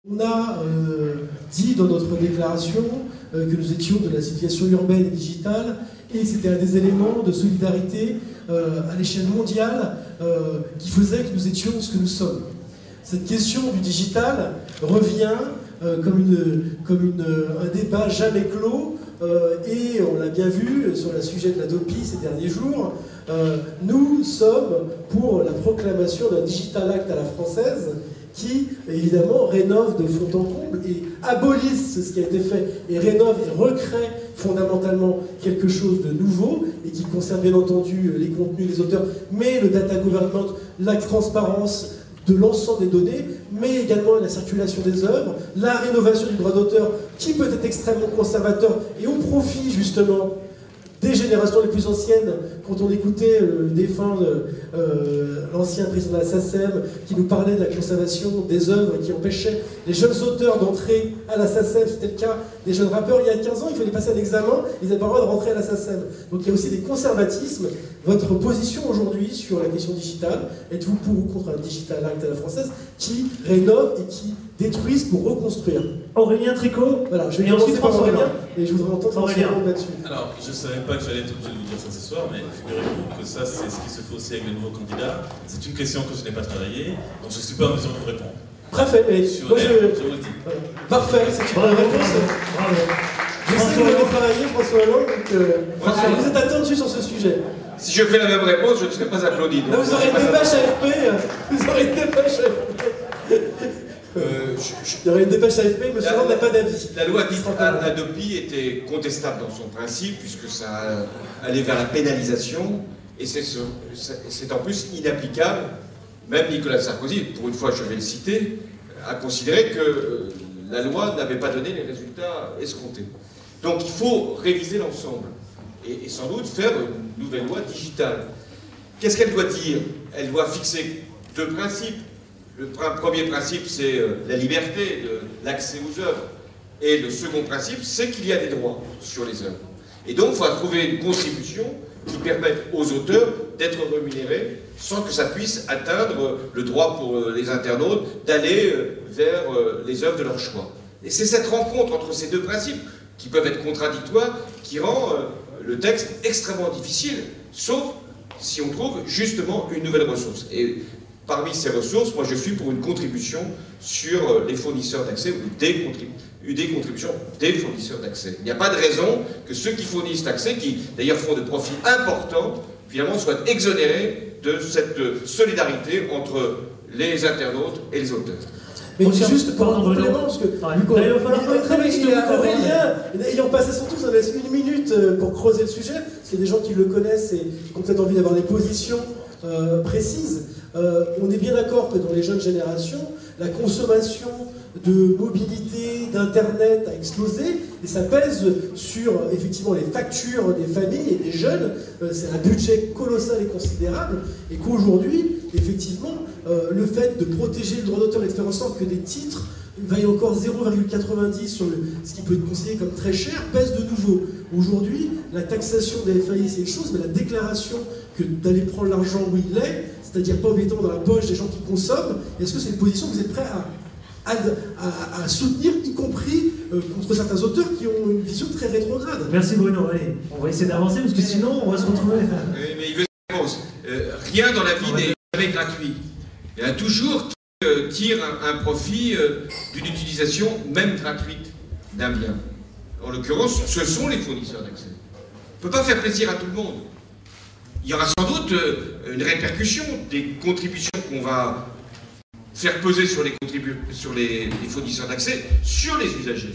On a dit dans notre déclaration que nous étions de la situation urbaine et digitale et c'était un des éléments de solidarité à l'échelle mondiale qui faisait que nous étions ce que nous sommes. Cette question du digital revient comme un débat jamais clos et on l'a bien vu sur le sujet de la DOPI ces derniers jours. Nous sommes pour la proclamation d'un Digital Act à la française qui, évidemment, rénove de fond en comble et abolisse ce qui a été fait et rénove et recrée fondamentalement quelque chose de nouveau et qui concerne bien entendu les contenus des auteurs, mais le data government, la transparence de l'ensemble des données, mais également la circulation des œuvres, la rénovation du droit d'auteur qui peut être extrêmement conservateur et au profit justement des générations les plus anciennes. Quand on écoutait défendre l'ancien président de la SACEM qui nous parlait de la conservation des œuvres qui empêchait les jeunes auteurs d'entrer à la SACEM, c'était le cas des jeunes rappeurs il y a 15 ans, il fallait passer un examen, ils n'avaient pas le droit de rentrer à la SACEM. Donc il y a aussi des conservatismes. Votre position aujourd'hui sur la question digitale, êtes-vous pour ou contre un Digital Act à la française qui rénove et qui détruise pour reconstruire? Aurélien Tricot, voilà, je vais commencer par Aurélien et je voudrais entendre Aurélien là-dessus. Alors, je ne savais pas que j'allais être obligé de vous dire ça ce soir, mais figurez-vous que ça, c'est ce qui se fait aussi avec les nouveaux candidats. C'est une question que je n'ai pas travaillée, donc je ne suis pas en mesure de vous répondre. Parfait, mais moi je vous le dis. Parfait, c'est une bonne réponse. Bravo. Je sais que vous avez travaillé, François Hollande, donc vous êtes attendu sur ce sujet. Si je fais la même réponse, je ne serai pas applaudi. Là, vous aurez une dépêche AFP, vous aurez une dépêche AFP. Il y aurait une dépêche AFP, monsieur Hollande n'a pas d'avis. La loi dite Hadopi était contestable dans son principe, puisque ça allait vers la pénalisation, et c'est en plus inapplicable. Même Nicolas Sarkozy, pour une fois je vais le citer, a considéré que la loi n'avait pas donné les résultats escomptés. Donc il faut réviser l'ensemble, et sans doute faire une nouvelle loi digitale. Qu'est-ce qu'elle doit dire? Elle doit fixer deux principes. Le premier principe, c'est la liberté de l'accès aux œuvres. Et le second principe, c'est qu'il y a des droits sur les œuvres. Et donc, il faut trouver une contribution qui permette aux auteurs d'être rémunérés sans que ça puisse atteindre le droit pour les internautes d'aller vers les œuvres de leur choix. Et c'est cette rencontre entre ces deux principes, qui peuvent être contradictoires, qui rend le texte extrêmement difficile, sauf si on trouve justement une nouvelle ressource. Et parmi ces ressources, moi je suis pour une contribution sur les fournisseurs d'accès, ou des contributions des fournisseurs d'accès. Il n'y a pas de raison que ceux qui fournissent l'accès, qui d'ailleurs font de profits importants, finalement soient exonérés de cette solidarité entre les internautes et les auteurs. Mais juste pour un complément, parce que Aurélien, ayant passé son tour, ça laisse une minute pour creuser le sujet, parce qu'il y a des gens qui le connaissent et qui ont peut-être envie d'avoir des positions précises. On est bien d'accord que dans les jeunes générations, la consommation de mobilité, d'internet a explosé et ça pèse sur effectivement les factures des familles et des jeunes. C'est un budget colossal et considérable et qu'aujourd'hui, effectivement, le fait de protéger le droit d'auteur et de faire en sorte que des titres vaillent encore 0,90 sur ce qui peut être considéré comme très cher, pèse de nouveau. Aujourd'hui, la taxation des FAI c'est une chose, mais la déclaration que d'aller prendre l'argent où il est, c'est-à-dire pas obligatoirement dans la poche des gens qui consomment, est-ce que c'est une position que vous êtes prêt à soutenir, y compris contre certains auteurs qui ont une vision très rétrograde? Merci Bruno, allez, on va essayer d'avancer parce que sinon on va se retrouver. Mais il veut une réponse. Rien dans la vie n'est jamais gratuit. Il y a toujours qui tire un profit d'une utilisation même gratuite d'un bien. En l'occurrence, ce sont les fournisseurs d'accès. On ne peut pas faire plaisir à tout le monde. Il y aura sans doute une répercussion des contributions qu'on va faire peser sur les fournisseurs d'accès, sur les usagers.